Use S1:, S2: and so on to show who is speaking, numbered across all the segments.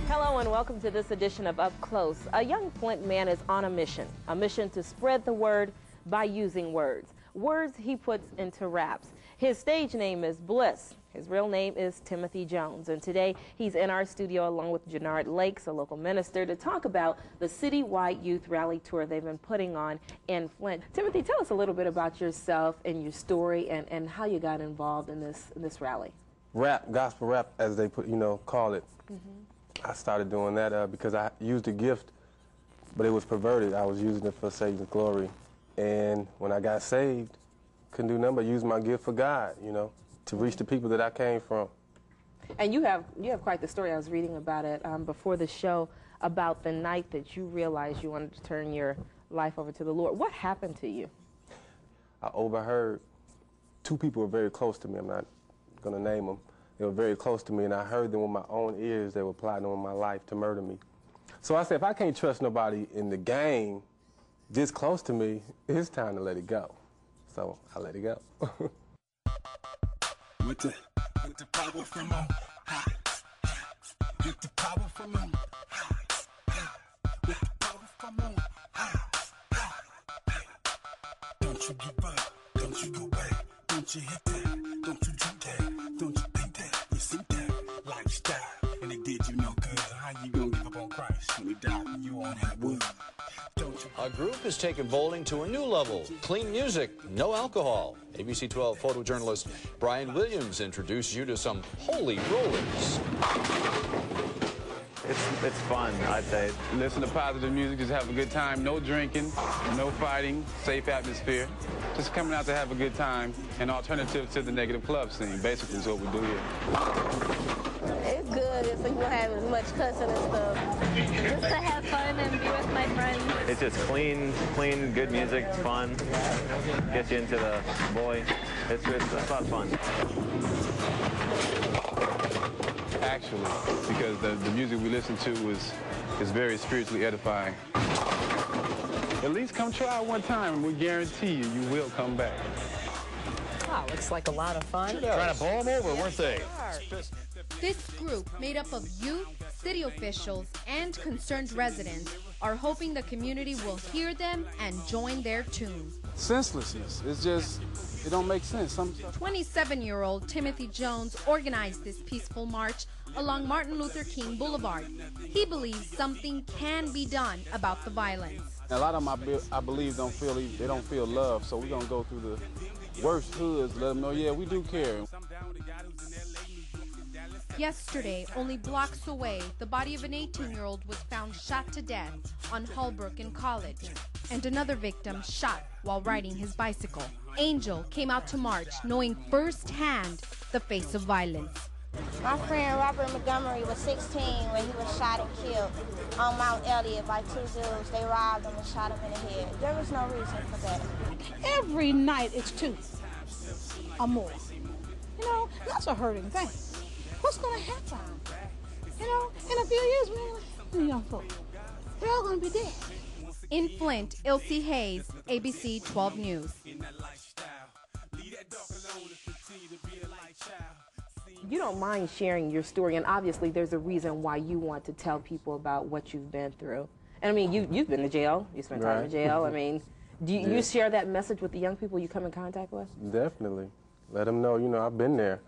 S1: Hello and welcome to this edition of Up Close. A young Flint man is on a mission to spread the word by using words. Words he puts into raps. His stage name is Bliss. His real name is Timothy Jones. And today he's in our studio along with Jannard Lakes, a local minister, to talk about the citywide youth rally tour they've been putting on in Flint. Timothy, tell us a little bit about yourself and your story and how you got involved in this rally.
S2: Rap, gospel rap, as they call it. I started doing that because I used a gift, but it was perverted. I was using it for Satan's glory. And when I got saved, couldn't do nothing but use my gift for God, to reach the people that I came from.
S1: And you have quite the story. I was reading about it before the show, about the night that you realized you wanted to turn your life over to the Lord. What happened to you?
S2: I overheard two people who were very close to me. I'm not going to name them. They were very close to me, and I heard them with my own ears. They were plotting on my life to murder me. So I said, if I can't trust nobody in the gang this close to me, it's time to let it go. So I let it go.
S3: With the power from on high. With the power from on high. With the power from on high. Don't you give up. Don't you go back. Don't you hit that. Don't you drink that. Don't you think that. You see that lifestyle. And it did you no good. How you gonna give up on Christ when he died and you on that wood?
S4: A group has taken bowling to a new level. Clean music, no alcohol. ABC 12 photojournalist Brian Williams introduced you to some holy rollers.
S5: It's fun, I'd say.
S6: Listen to positive music, just have a good time. No drinking, no fighting, safe atmosphere. Just coming out to have a good time, an alternative to the negative club scene, basically is what we do here.
S7: It's good, so you won't have as much cussing and stuff. Just to have fun and be with my friends.
S5: It's just clean, good music, it's fun. Gets you into the boy. It's a lot of fun.
S6: Actually, because the music we listen to is very spiritually edifying. At least come try it one time, and we guarantee you will come back.
S8: Wow, looks like a lot of fun.
S4: Trying to bowl them over, weren't they?
S9: This group, made up of youth, city officials, and concerned residents, are hoping the community will hear them and join their tune.
S6: Senselessness. It's just, it don't make sense.
S9: 27-year-old Timothy Jones organized this peaceful march along Martin Luther King Boulevard. He believes something can be done about the violence.
S6: A lot of them, I believe, they don't feel love, so we're going to go through the worst hoods, let them know, yeah, we do care.
S9: Yesterday, only blocks away, the body of an 18-year-old was found shot to death on Holbrook in College, and another victim shot while riding his bicycle. Angel came out to march knowing firsthand the face of violence.
S7: My friend Robert Montgomery was 16 when he was shot and killed on Mount Elliott by two dudes. They robbed him and shot him in the head. There was no reason for that.
S10: Every night it's two or more. That's a hurting thing. What's going to happen? In a few years, we're young folks. They're all going to be dead.
S9: In Flint, Ilse Hayes, ABC 12 News.
S1: You don't mind sharing your story, and obviously there's a reason why you want to tell people about what you've been through. And I mean, you've been to jail. You spent time in jail. I mean, do you share that message with the young people you come in contact with?
S2: Definitely. Let them know, I've been there.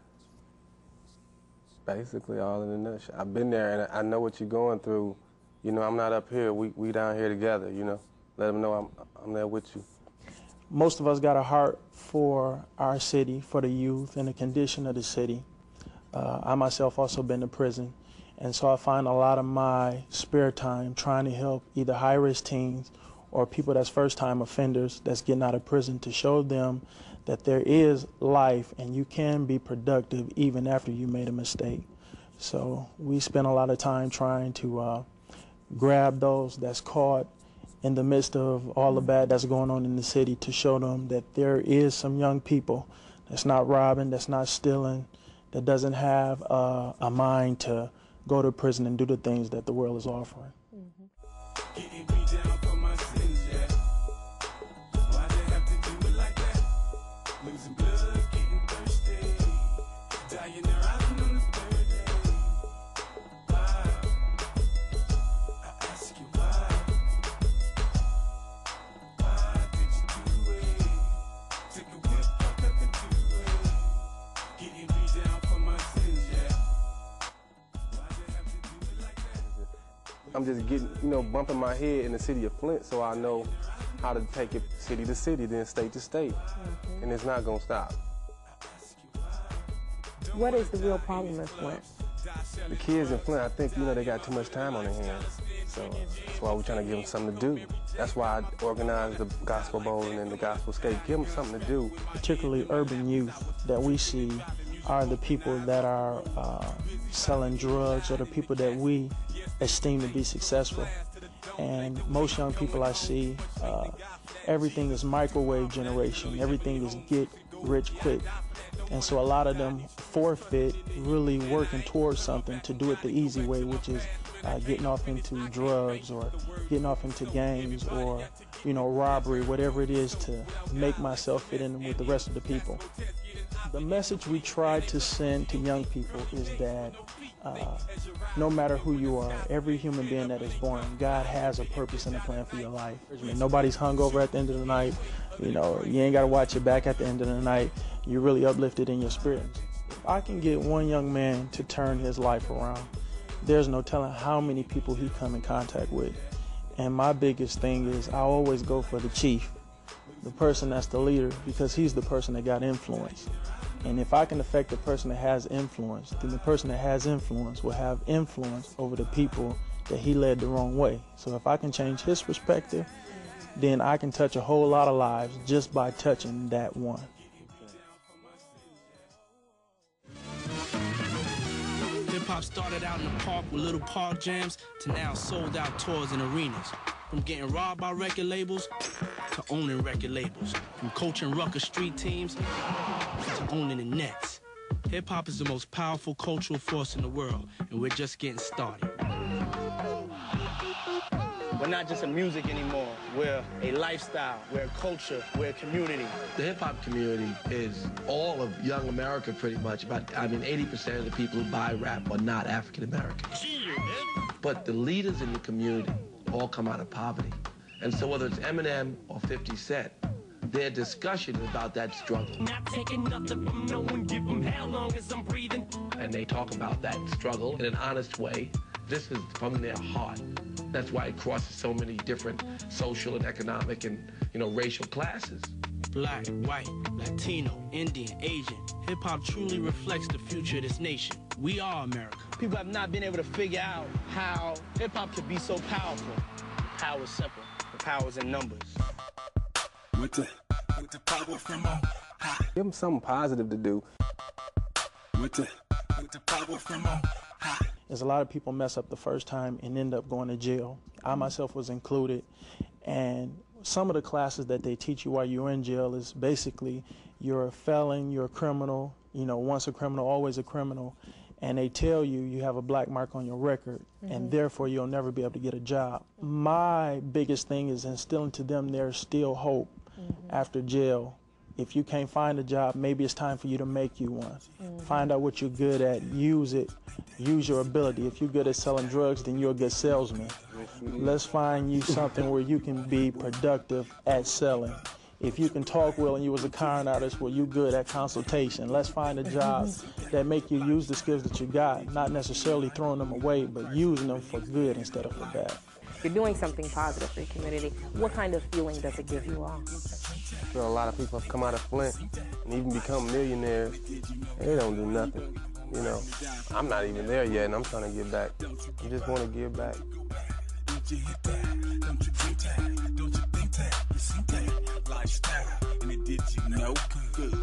S2: Basically, all in a nutshell. I've been there, and I know what you're going through. I'm not up here. We down here together, Let them know I'm there with you.
S11: Most of us got a heart for our city, for the youth, and the condition of the city. I myself also been to prison, and so I find a lot of my spare time trying to help either high-risk teens or people that's first-time offenders that's getting out of prison, to show them that there is life and you can be productive even after you made a mistake. So we spend a lot of time trying to grab those that's caught in the midst of all the bad that's going on in the city, to show them that there is some young people that's not robbing, that's not stealing, that doesn't have a mind to go to prison and do the things that the world is offering.
S3: Getting beat down for my sins, yeah. Why they have to do it like that? Losing blood, getting thirsty. Dying there, riding on the third day. Why? I ask you why? Why did you do it? Take a whip, pop up and do it. Getting beat down for my sins, yeah. Why they have to do it like that?
S2: I'm just getting, bumping my head in the city of Flint so I know how to take it city to city, then state to state. And it's not going to stop.
S1: What is the real problem in Flint?
S2: The kids in Flint, I think, they got too much time on their hands. So that's why we're trying to give them something to do. That's why I organized the Gospel Bowl and then the Gospel Skate. Give them something to do.
S11: Particularly urban youth that we see are the people that are selling drugs, or the people that we esteem to be successful. And most young people I see, everything is microwave generation. Everything is get rich quick. And so a lot of them forfeit really working towards something to do it the easy way, which is getting off into drugs or getting off into gangs or, robbery, whatever it is to make myself fit in with the rest of the people. The message we try to send to young people is that no matter who you are, every human being that is born, God has a purpose and a plan for your life. Nobody's hungover at the end of the night. You ain't got to watch your back at the end of the night. You're really uplifted in your spirit. If I can get one young man to turn his life around, there's no telling how many people he come in contact with. And my biggest thing is I always go for the chief, the person that's the leader, because he's the person that got influence. And if I can affect the person that has influence, then the person that has influence will have influence over the people that he led the wrong way. So if I can change his perspective, then I can touch a whole lot of lives just by touching that one.
S12: Hip-hop started out in the park with little park jams to now sold-out tours in arenas. From getting robbed by record labels to owning record labels. From coaching Rucker street teams to owning the Nets. Hip-hop is the most powerful cultural force in the world, and we're just getting started.
S13: We're not just a music anymore. We're a lifestyle. We're a culture. We're a community.
S14: The hip-hop community is all of young America pretty much. 80% of the people who buy rap are not African American. But the leaders in the community all come out of poverty. And so whether it's Eminem or 50 Cent, their discussion is about that struggle.
S15: Not taking nothing from no one, give them how long as I'm breathing.
S14: And they talk about that struggle in an honest way. This is from their heart. That's why it crosses so many different social and economic and, racial classes.
S12: Black, white, Latino, Indian, Asian. Hip-hop truly reflects the future of this nation. We are America.
S13: People have not been able to figure out how hip-hop could be so powerful. Power is simple. The power is in numbers.
S3: With the power from on high.
S2: Give them something positive to do.
S3: With the power from on high.
S11: There's a lot of people mess up the first time and end up going to jail. I myself was included. And some of the classes that they teach you while you're in jail is basically you're a felon, you're a criminal, once a criminal, always a criminal. And they tell you you have a black mark on your record, and therefore you'll never be able to get a job. My biggest thing is instilling to them there's still hope after jail. If you can't find a job, maybe it's time for you to make you one. Find out what you're good at, use it, use your ability. If you're good at selling drugs, then you're a good salesman. Let's find you something where you can be productive at selling. If you can talk well and you was a con artist, well, you good at consultation. Let's find a job that make you use the skills that you got, not necessarily throwing them away, but using them for good instead of for bad.
S1: You're doing something positive for your community. What kind of feeling does it give you all?
S2: I feel a lot of people have come out of Flint and even become millionaires, and they don't do nothing. I'm not even there yet, and I'm trying to give back. I just want to give back.
S3: Don't you hit that? Don't you think that? Don't you think that? You see that? Lifestyle, and it did you no good.